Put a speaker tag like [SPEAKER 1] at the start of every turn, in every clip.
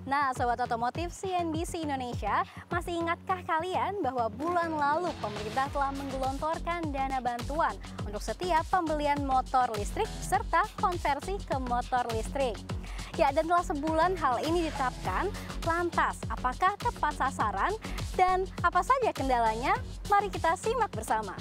[SPEAKER 1] Nah, Sobat Otomotif CNBC Indonesia, masih ingatkah kalian bahwa bulan lalu pemerintah telah menggelontorkan dana bantuan untuk setiap pembelian motor listrik serta konversi ke motor listrik? Ya, dan telah sebulan hal ini ditetapkan, lantas apakah tepat sasaran dan apa saja kendalanya? Mari kita simak bersama.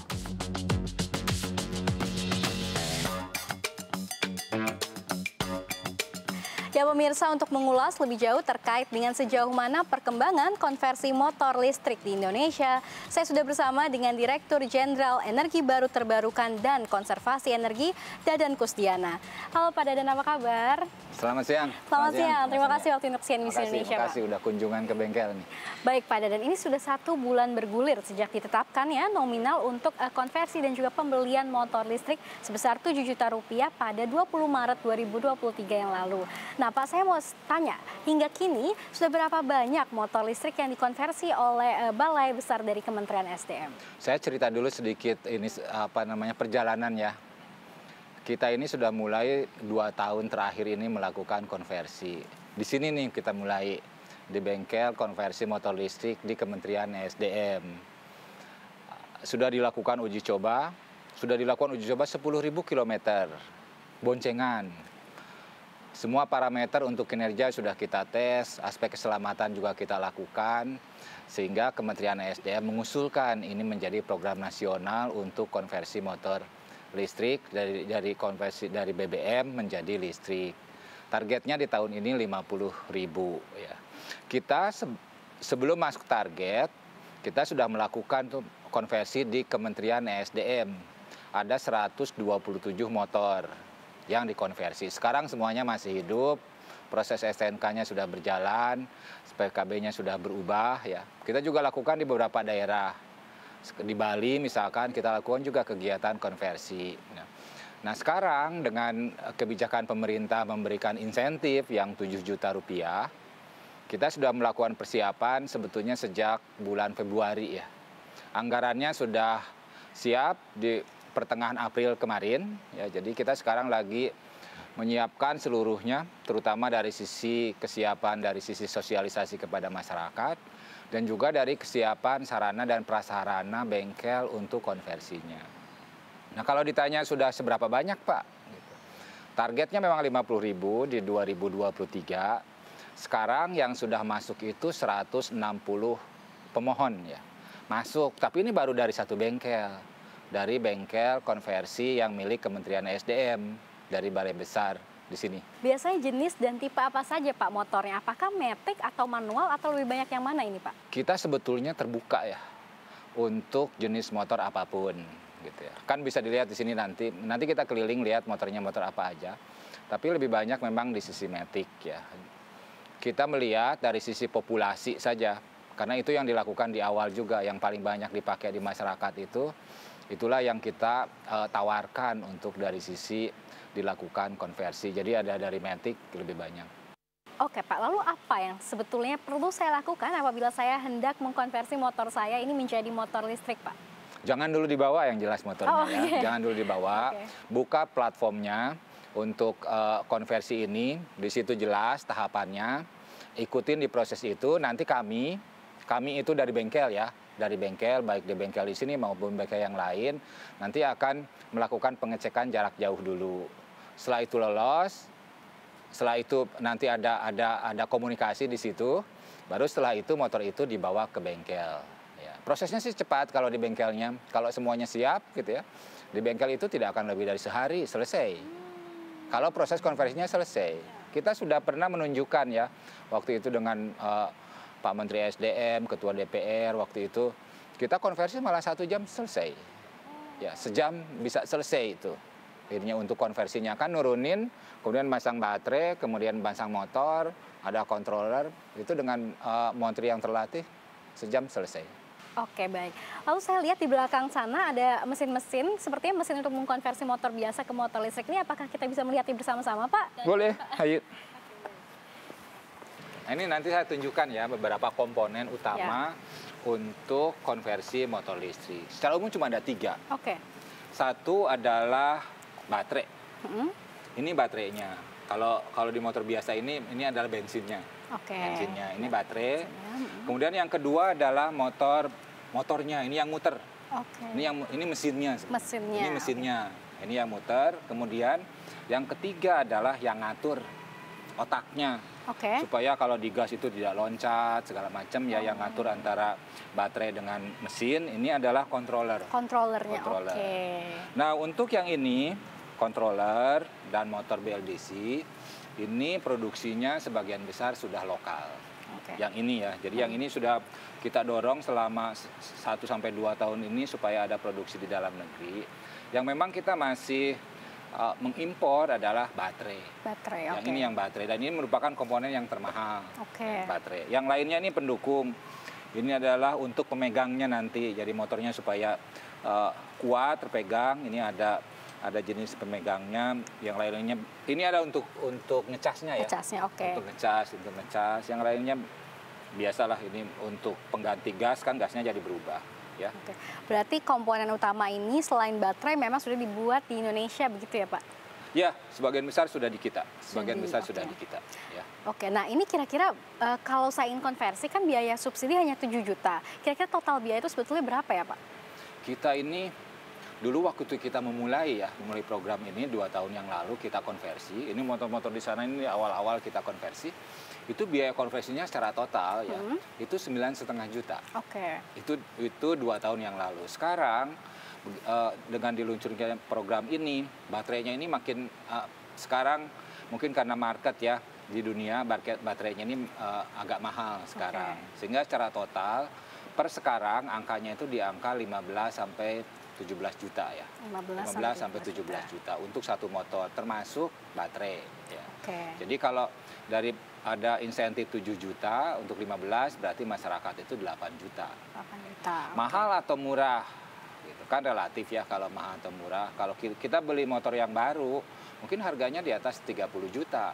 [SPEAKER 1] Ya pemirsa, untuk mengulas lebih jauh terkait dengan sejauh mana perkembangan konversi motor listrik di Indonesia, saya sudah bersama dengan Direktur Jenderal Energi Baru Terbarukan dan Konservasi Energi, Dadan Kusdiana. Halo Pak Dadan, apa kabar?
[SPEAKER 2] Selamat siang.
[SPEAKER 1] Selamat siang. Terima kasih waktu untuk CNBC Indonesia, Pak.
[SPEAKER 2] Terima kasih udah kunjungan ke bengkel nih.
[SPEAKER 1] Baik Pak Dadan, ini sudah 1 bulan bergulir sejak ditetapkan ya nominal untuk konversi dan juga pembelian motor listrik sebesar Rp7 juta pada 20 Maret 2023 yang lalu. Nah Pak, saya mau tanya, hingga kini sudah berapa banyak motor listrik yang dikonversi oleh Balai Besar dari Kementerian SDM?
[SPEAKER 2] Saya cerita dulu sedikit ini perjalanan ya. Kita ini sudah mulai 2 tahun terakhir ini melakukan konversi. Di sini nih kita mulai di bengkel konversi motor listrik di Kementerian SDM. Sudah dilakukan uji coba 10.000 kilometer boncengan. Semua parameter untuk kinerja sudah kita tes, aspek keselamatan juga kita lakukan, sehingga Kementerian SDM mengusulkan ini menjadi program nasional untuk konversi motor listrik dari konversi dari BBM menjadi listrik. Targetnya di tahun ini 50.000 ya. Kita sebelum masuk target, kita sudah melakukan konversi di Kementerian SDM. Ada 127 motor yang dikonversi. Sekarang semuanya masih hidup, proses STNK-nya sudah berjalan, PKB-nya sudah berubah ya. Kita juga lakukan di beberapa daerah. Di Bali misalkan kita lakukan juga kegiatan konversi. Nah sekarang dengan kebijakan pemerintah memberikan insentif yang Rp7 juta, kita sudah melakukan persiapan sebetulnya sejak bulan Februari ya. Anggarannya sudah siap di pertengahan April kemarin ya, jadi kita sekarang lagi menyiapkan seluruhnya, terutama dari sisi kesiapan, dari sisi sosialisasi kepada masyarakat, dan juga dari kesiapan sarana dan prasarana bengkel untuk konversinya. Nah kalau ditanya sudah seberapa banyak Pak? Targetnya memang 50.000 di 2023. Sekarang yang sudah masuk itu 160 pemohon ya. Masuk, tapi ini baru dari 1 bengkel. Dari bengkel konversi yang milik Kementerian SDM, dari Balai Besar di sini.
[SPEAKER 1] Biasanya jenis dan tipe apa saja Pak motornya? Apakah matic atau manual atau lebih banyak yang mana ini Pak?
[SPEAKER 2] Kita sebetulnya terbuka ya untuk jenis motor apapun gitu ya. Kan bisa dilihat di sini nanti kita keliling lihat motornya motor apa aja. Tapi lebih banyak memang di sisi matic ya. Kita melihat dari sisi populasi saja. Karena itu yang dilakukan di awal juga, yang paling banyak dipakai di masyarakat itulah yang kita tawarkan untuk dari sisi dilakukan konversi. Jadi ada dari matic lebih banyak.
[SPEAKER 1] Oke Pak, lalu apa yang sebetulnya perlu saya lakukan apabila saya hendak mengkonversi motor saya ini menjadi motor listrik Pak?
[SPEAKER 2] Jangan dulu dibawa yang jelas motornya ya. Jangan dulu dibawa. Buka platformnya untuk konversi ini, di situ jelas tahapannya. Ikutin di proses itu, nanti kami itu dari bengkel ya. Dari bengkel, baik di bengkel di sini maupun bengkel yang lain, nanti akan melakukan pengecekan jarak jauh dulu. Setelah itu lolos, setelah itu nanti ada komunikasi di situ, baru setelah itu motor itu dibawa ke bengkel. Ya, prosesnya sih cepat kalau di bengkelnya, kalau semuanya siap gitu ya, di bengkel itu tidak akan lebih dari sehari selesai. Kalau proses konversinya selesai, kita sudah pernah menunjukkan ya, waktu itu dengan Pak Menteri SDM, Ketua DPR waktu itu, kita konversi malah 1 jam selesai. Ya, sejam bisa selesai itu. Akhirnya untuk konversinya kan nurunin, kemudian pasang baterai, kemudian pasang motor, ada controller, itu dengan montri yang terlatih, sejam selesai.
[SPEAKER 1] Oke baik, lalu saya lihat di belakang sana ada mesin-mesin, sepertinya mesin untuk mengkonversi motor biasa ke motor listrik ini, apakah kita bisa melihatnya bersama-sama Pak?
[SPEAKER 2] Boleh, ayo. Nah, ini nanti saya tunjukkan ya beberapa komponen utama untuk konversi motor listrik. Secara umum cuma ada 3.
[SPEAKER 1] Oke.
[SPEAKER 2] Satu adalah baterai. Ini baterainya. Kalau di motor biasa ini adalah bensinnya.
[SPEAKER 1] Oke.
[SPEAKER 2] bensinnya. Ini baterai.
[SPEAKER 1] Bensinnya.
[SPEAKER 2] Kemudian yang kedua adalah motornya. Ini yang muter.
[SPEAKER 1] Oke.
[SPEAKER 2] Ini mesinnya.
[SPEAKER 1] Mesinnya.
[SPEAKER 2] Ini mesinnya. Ini yang muter. Kemudian yang ketiga adalah yang ngatur otaknya.
[SPEAKER 1] Oke.
[SPEAKER 2] Supaya kalau digas itu tidak loncat segala macam ya, yang ngatur antara baterai dengan mesin. Ini adalah controller.
[SPEAKER 1] Kontrolernya.
[SPEAKER 2] Controller.
[SPEAKER 1] Oke.
[SPEAKER 2] Nah, untuk yang ini controller dan motor BLDC ini produksinya sebagian besar sudah lokal.
[SPEAKER 1] Oke.
[SPEAKER 2] Yang ini ya. Jadi yang ini sudah kita dorong selama 1 sampai 2 tahun ini supaya ada produksi di dalam negeri. Yang memang kita masih mengimpor adalah baterai.
[SPEAKER 1] Baterai,
[SPEAKER 2] Yang
[SPEAKER 1] oke.
[SPEAKER 2] ini yang baterai, dan ini merupakan komponen yang termahal.
[SPEAKER 1] Oke.
[SPEAKER 2] Baterai. Yang lainnya ini pendukung. Ini untuk untuk pemegangnya nanti. Jadi motornya supaya kuat terpegang. Ini ada jenis pemegangnya. Yang lainnya ini ada untuk ngecasnya ya.
[SPEAKER 1] Ngecasnya, oke.
[SPEAKER 2] Untuk ngecas. Yang lainnya biasalah, ini untuk pengganti gas, kan gasnya jadi berubah. Ya.
[SPEAKER 1] Oke. Berarti komponen utama ini selain baterai memang sudah dibuat di Indonesia begitu ya Pak?
[SPEAKER 2] Ya, sebagian besar sudah di kita. Sebagian besar
[SPEAKER 1] oke.
[SPEAKER 2] sudah di kita. Ya.
[SPEAKER 1] Oke, nah ini kira-kira kalau saya ingin konversi kan biaya subsidi hanya 7 juta. Kira-kira total biaya itu sebetulnya berapa ya Pak?
[SPEAKER 2] Kita ini dulu waktu itu kita memulai program ini 2 tahun yang lalu kita konversi. Ini motor-motor di sana ini awal-awal kita konversi. Itu biaya konversinya secara total ya, itu 9,5 juta.
[SPEAKER 1] Oke.
[SPEAKER 2] Itu 2 tahun yang lalu. Sekarang dengan diluncurnya program ini, baterainya ini makin sekarang mungkin karena market ya di dunia, baterainya ini agak mahal sekarang. Sehingga secara total per sekarang angkanya itu di angka 15 sampai 17 juta ya. 15 sampai 17 juta untuk satu motor termasuk baterai ya.
[SPEAKER 1] Oke.
[SPEAKER 2] Jadi kalau dari ada insentif 7 juta untuk 15, berarti masyarakat itu 8 juta.
[SPEAKER 1] 8 juta.
[SPEAKER 2] Mahal atau murah? Gitu kan relatif ya kalau mahal atau murah. Kalau kita beli motor yang baru, mungkin harganya di atas 30 juta.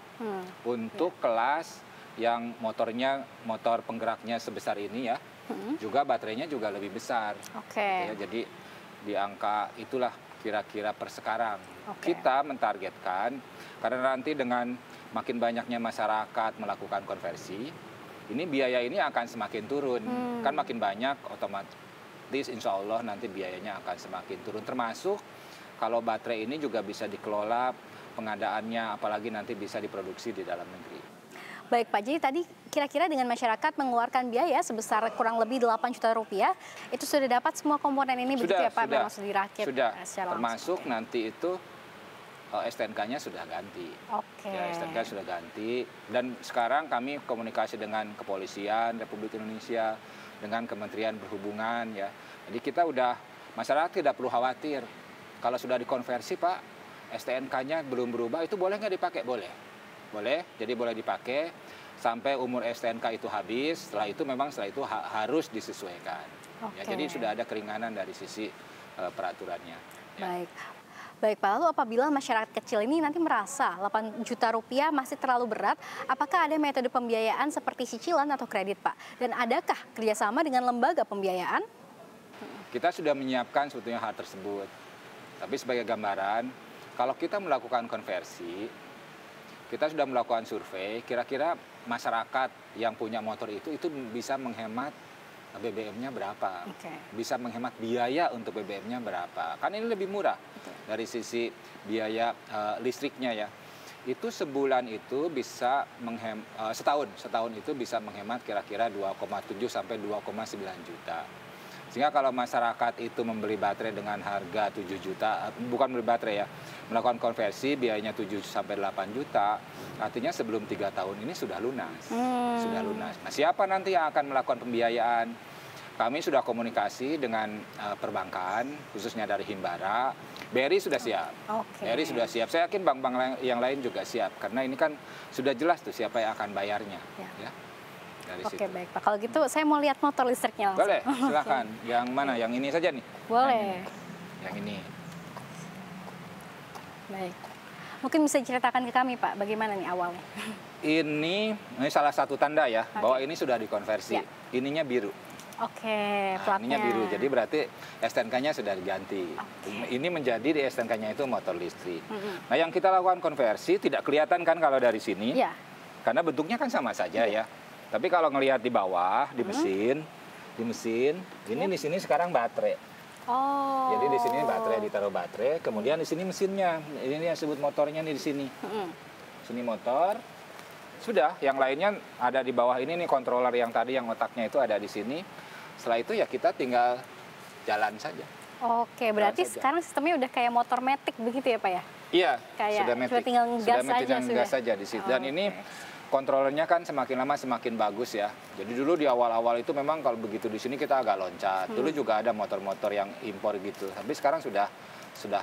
[SPEAKER 2] Untuk kelas yang motor penggeraknya sebesar ini ya, juga baterainya juga lebih besar.
[SPEAKER 1] Oke.
[SPEAKER 2] Ya, jadi di angka itulah kira-kira per sekarang.
[SPEAKER 1] Oke.
[SPEAKER 2] Kita mentargetkan, karena nanti dengan makin banyaknya masyarakat melakukan konversi, ini biaya ini akan semakin turun. Kan makin banyak, otomatis insya Allah nanti biayanya akan semakin turun. Termasuk kalau baterai ini juga bisa dikelola pengadaannya, apalagi nanti bisa diproduksi di dalam negeri.
[SPEAKER 1] Baik Pak, jadi tadi kira-kira dengan masyarakat mengeluarkan biaya sebesar kurang lebih 8 juta rupiah, itu sudah dapat semua komponen ini begitu ya Pak? Memang sudah dirakit secara
[SPEAKER 2] termasuk langsung. Nanti itu STNK-nya sudah ganti.
[SPEAKER 1] Oke.
[SPEAKER 2] Ya, STNK sudah ganti. Dan sekarang kami komunikasi dengan Kepolisian Republik Indonesia, dengan Kementerian Perhubungan ya. Jadi kita masyarakat tidak perlu khawatir. Kalau sudah dikonversi Pak, STNK-nya belum berubah, itu boleh nggak dipakai? Boleh. Boleh, jadi boleh dipakai sampai umur STNK itu habis. Setelah itu harus disesuaikan. Ya, jadi sudah ada keringanan dari sisi peraturannya. Ya.
[SPEAKER 1] Baik Pak, lalu apabila masyarakat kecil ini nanti merasa 8 juta rupiah masih terlalu berat, apakah ada metode pembiayaan seperti cicilan atau kredit Pak? Dan adakah kerjasama dengan lembaga pembiayaan?
[SPEAKER 2] Kita sudah menyiapkan sebetulnya hal tersebut. Tapi sebagai gambaran, kalau kita melakukan konversi, kita sudah melakukan survei, kira-kira masyarakat yang punya motor itu bisa menghemat BBM-nya berapa, bisa menghemat biaya untuk BBM-nya berapa. Kan ini lebih murah dari sisi biaya listriknya ya. Itu sebulan itu bisa setahun itu bisa menghemat kira-kira 2,7 sampai 2,9 juta. Sehingga kalau masyarakat itu membeli baterai dengan harga 7 juta, bukan beli baterai ya, melakukan konversi biayanya 7 sampai 8 juta, artinya sebelum 3 tahun ini sudah lunas. Sudah lunas. Nah, siapa nanti yang akan melakukan pembiayaan? Kami sudah komunikasi dengan perbankan, khususnya dari Himbara. BRI sudah siap. BRI sudah siap. Saya yakin bank-bank yang lain juga siap, karena ini kan sudah jelas tuh siapa yang akan bayarnya. Ya.
[SPEAKER 1] Oke, baik Pak. Kalau gitu saya mau lihat motor listriknya langsung.
[SPEAKER 2] Boleh, silakan. Yang mana? Yang ini saja nih?
[SPEAKER 1] Boleh.
[SPEAKER 2] Yang ini.
[SPEAKER 1] Baik. Mungkin bisa diceritakan ke kami Pak, bagaimana nih awalnya?
[SPEAKER 2] Ini salah satu tanda ya, bahwa ini sudah dikonversi. Ya. Ininya biru.
[SPEAKER 1] Oke, platnya.
[SPEAKER 2] Ininya biru, jadi berarti STNK-nya sudah diganti. Ini menjadi di STNK-nya itu motor listrik. Nah, yang kita lakukan konversi tidak kelihatan kan kalau dari sini.
[SPEAKER 1] Iya.
[SPEAKER 2] karena bentuknya kan sama saja ya. Tapi kalau ngelihat di bawah, di mesin, ini di sini sekarang baterai.
[SPEAKER 1] Oh.
[SPEAKER 2] Jadi di sini baterai, ditaruh baterai, kemudian di sini mesinnya. Ini yang disebut motornya nih di sini. Sini motor. Sudah, yang lainnya ada di bawah ini nih, controller yang tadi yang otaknya itu ada di sini. Setelah itu ya kita tinggal jalan saja.
[SPEAKER 1] Oke, berarti sekarang sistemnya udah kayak motor matic begitu ya Pak ya?
[SPEAKER 2] Iya,
[SPEAKER 1] kayak
[SPEAKER 2] sudah matic.
[SPEAKER 1] Sudah tinggal ngegas
[SPEAKER 2] saja di situ. Dan ini kontrolernya kan semakin lama semakin bagus ya. Jadi dulu di awal-awal itu memang kalau begitu di sini kita agak loncat. Dulu juga ada motor-motor yang impor gitu. Tapi sekarang sudah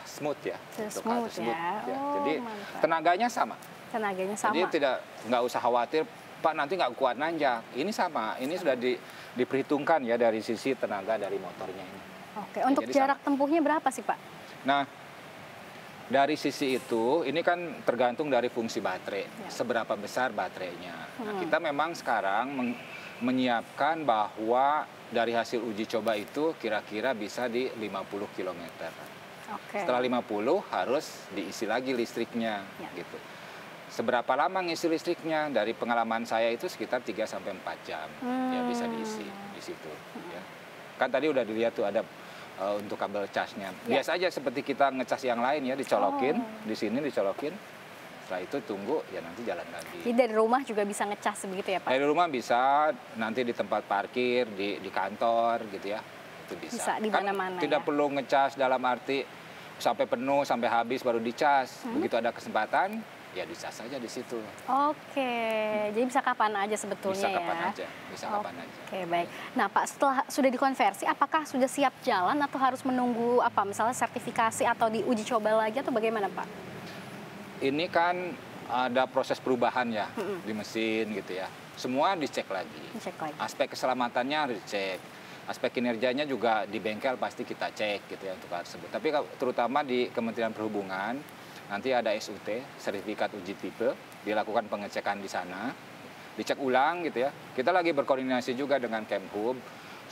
[SPEAKER 2] smooth ya.
[SPEAKER 1] Smooth ya.
[SPEAKER 2] Jadi tenaganya sama. Jadi nggak usah khawatir, Pak nanti nggak kuat nanjak. Ini sama. Ini sudah diperhitungkan ya dari sisi tenaga dari motornya ini.
[SPEAKER 1] Oke, untuk jarak tempuhnya berapa sih Pak?
[SPEAKER 2] Nah, dari sisi itu, ini kan tergantung dari fungsi baterai, seberapa besar baterainya. Nah, kita memang sekarang menyiapkan bahwa dari hasil uji coba itu kira-kira bisa di 50 km. Setelah 50 harus diisi lagi listriknya, gitu. Seberapa lama ngisi listriknya? Dari pengalaman saya itu sekitar 3-4 jam, ya bisa diisi di situ. Ya. Kan tadi udah dilihat tuh ada untuk kabel casnya. Biasa aja seperti kita ngecas yang lain ya, dicolokin, di sini dicolokin. Setelah itu tunggu, ya nanti jalan lagi.
[SPEAKER 1] Jadi dari rumah juga bisa ngecas begitu ya Pak?
[SPEAKER 2] Dari rumah bisa, nanti di tempat parkir, di kantor gitu ya. Itu bisa.
[SPEAKER 1] Bisa di mana-mana.
[SPEAKER 2] Kan tidak perlu ngecas dalam arti sampai penuh, sampai habis baru dicas. Begitu ada kesempatan, ya dicas saja di situ.
[SPEAKER 1] Oke, jadi bisa kapan aja sebetulnya
[SPEAKER 2] bisa kapan aja, bisa kapan aja.
[SPEAKER 1] Oke, baik. Nah Pak, setelah sudah dikonversi, apakah sudah siap jalan atau harus menunggu apa, misalnya sertifikasi atau diuji coba lagi atau bagaimana Pak?
[SPEAKER 2] Ini kan ada proses perubahan ya di mesin gitu ya. Semua dicek lagi. Aspek keselamatannya harus dicek. Aspek kinerjanya juga di bengkel pasti kita cek gitu ya untuk hal tersebut. Tapi terutama di Kementerian Perhubungan, nanti ada SUT, sertifikat uji tipe, dilakukan pengecekan di sana, dicek ulang gitu ya. Kita lagi berkoordinasi juga dengan Kemhub,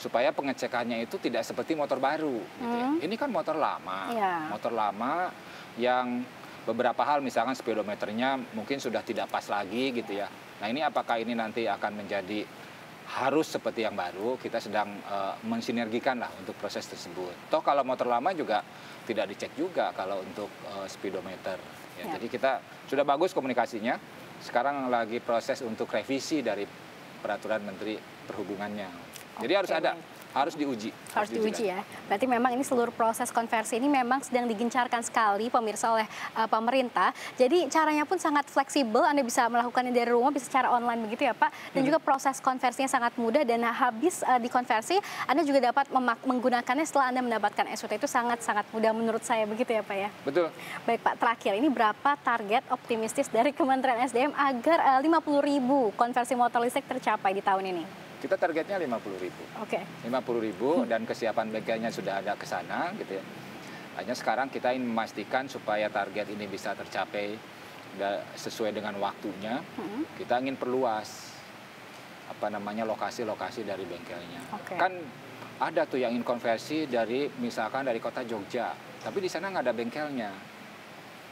[SPEAKER 2] supaya pengecekannya itu tidak seperti motor baru gitu ya. Ini kan motor lama yang beberapa hal misalkan speedometernya mungkin sudah tidak pas lagi gitu ya. Nah ini apakah ini nanti akan menjadi harus seperti yang baru, kita sedang mensinergikan lah untuk proses tersebut. Toh kalau motor lama juga tidak dicek juga kalau untuk speedometer. Ya. Jadi kita sudah bagus komunikasinya, sekarang lagi proses untuk revisi dari peraturan Menteri Perhubungannya. Jadi harus diuji.
[SPEAKER 1] Harus diuji ya. Berarti memang ini seluruh proses konversi ini memang sedang digencarkan sekali pemirsa oleh pemerintah. Jadi caranya pun sangat fleksibel, Anda bisa melakukannya dari rumah, bisa secara online begitu ya Pak. Dan juga proses konversinya sangat mudah dan habis dikonversi, Anda juga dapat menggunakannya setelah Anda mendapatkan SUT. Itu sangat-sangat mudah menurut saya begitu ya Pak ya.
[SPEAKER 2] Betul.
[SPEAKER 1] Baik Pak, terakhir ini berapa target optimistis dari Kementerian SDM agar 50.000 konversi motor listrik tercapai di tahun ini?
[SPEAKER 2] Kita targetnya 50.000.
[SPEAKER 1] Oke.
[SPEAKER 2] 50.000 dan kesiapan bengkelnya sudah ada ke sana gitu ya. Hanya sekarang kita ingin memastikan supaya target ini bisa tercapai sesuai dengan waktunya. Kita ingin perluas lokasi-lokasi dari bengkelnya. Kan ada tuh yang ingin konversi dari misalkan dari kota Jogja, tapi di sana nggak ada bengkelnya.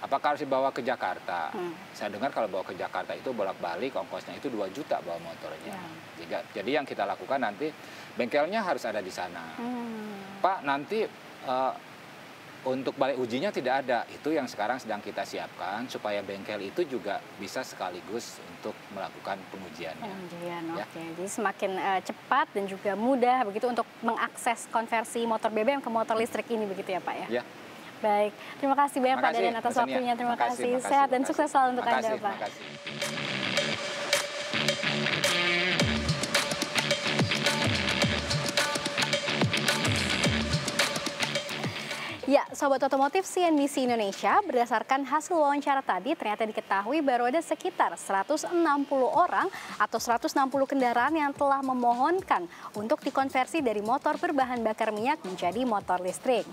[SPEAKER 2] Apakah harus dibawa ke Jakarta? Saya dengar kalau bawa ke Jakarta itu bolak-balik ongkosnya itu 2 juta bawa motornya. Jadi yang kita lakukan nanti bengkelnya harus ada di sana. Pak, nanti untuk balik ujinya tidak ada. Itu yang sekarang sedang kita siapkan supaya bengkel itu juga bisa sekaligus untuk melakukan pengujiannya.
[SPEAKER 1] Oke. Jadi semakin cepat dan juga mudah begitu untuk mengakses konversi motor BBM ke motor listrik ini begitu ya Pak ya? Baik, terima kasih banyak Pak Dadan atas waktunya. Terima kasih. Sehat dan sukses selalu untuk Anda Pak. Ya, Sobat Otomotif CNBC Indonesia, berdasarkan hasil wawancara tadi ternyata diketahui baru ada sekitar 160 orang atau 160 kendaraan yang telah memohonkan untuk dikonversi dari motor berbahan bakar minyak menjadi motor listrik.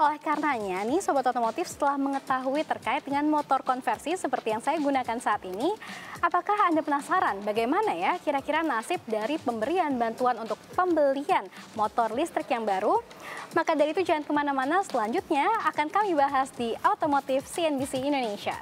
[SPEAKER 1] Oleh karenanya nih Sobat Otomotif, setelah mengetahui terkait dengan motor konversi seperti yang saya gunakan saat ini, apakah Anda penasaran bagaimana ya kira-kira nasib dari pemberian bantuan untuk pembelian motor listrik yang baru? Maka dari itu jangan kemana-mana, selanjutnya akan kami bahas di Otomotif CNBC Indonesia.